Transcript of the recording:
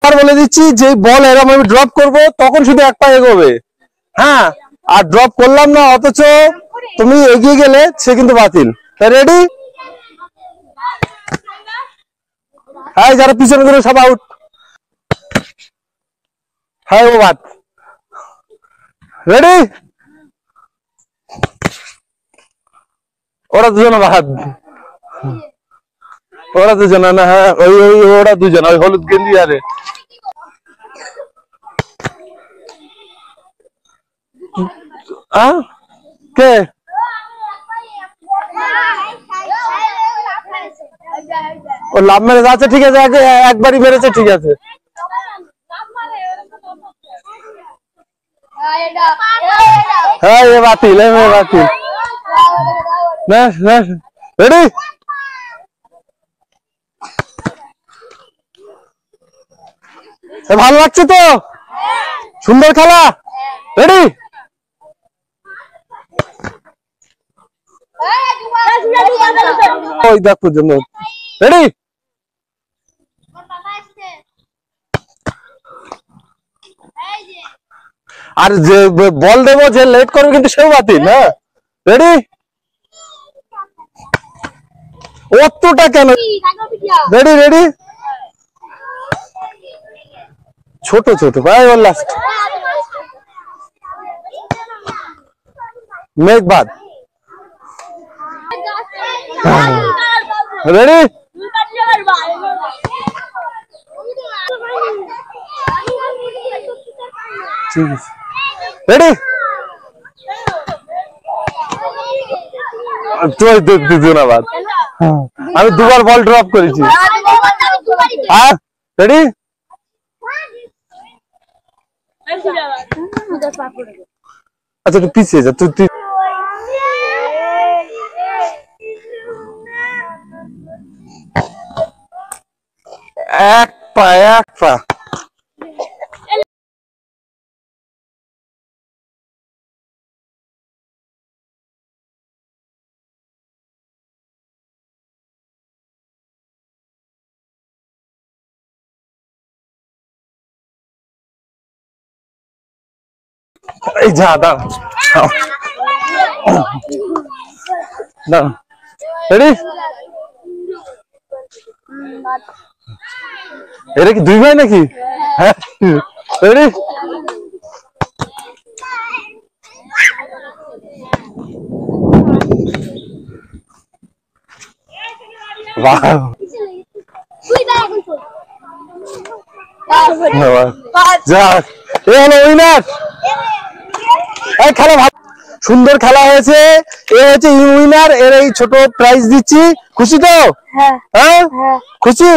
আবার বলে দিচ্ছি যে বল এরকম আমি ড্রপ করব তখন শুধু এক পা এগোবে। হ্যাঁ, আর ড্রপ করলাম না অথচ তুমি এগিয়ে গেলে সে কিন্তু বাতিল। রেডি? হ্যাঁ, যারা পিছনে করে সব আউট। হ্যাঁ, ও বাদ। রেডি? ওরা দুজন বাদ, ওরা দুজন না। হ্যাঁ, ওই ওই ওরা দুজন, ওই হলুদ গেঞ্জি আরে কে ও লাভ মেরেছে। আচ্ছা ঠিক আছে, একবারই মেরেছে, ঠিক আছে। হ্যাঁ, এ বাতিল, এ বাতিল। রেডি? ভালো লাগছে তো? সুন্দর খেলা। রেডি? ওই দেখো জন্য। রেডি? আর যে বল দেবো যে লেট করবে কিন্তু সেও বাতিল। হ্যাঁ, রেডি? অতটা কেন? রেডি? রেডি? ছোট ছোট ভাই, ওর লাস্ট মেঘবাদ। রেডি? ঠিক আছে, রেডি? দুজনাবাদ। আমি দুবার বল ড্রপ করেছি। হ্যাঁ, রেডি? আচ্ছা, তুই পিছিয়ে যা। তুই এক পা, এক পা। এই যা দাঁড়া, রেডি? এটা কি দুই ভাই নাকি? হ্যাঁ, রেডি? খেলা ভালো, সুন্দর খেলা হয়েছে। এ হচ্ছে উইনার, এর এই ছোট প্রাইজ দিচ্ছি। খুশি তো? হ্যাঁ, খুশি।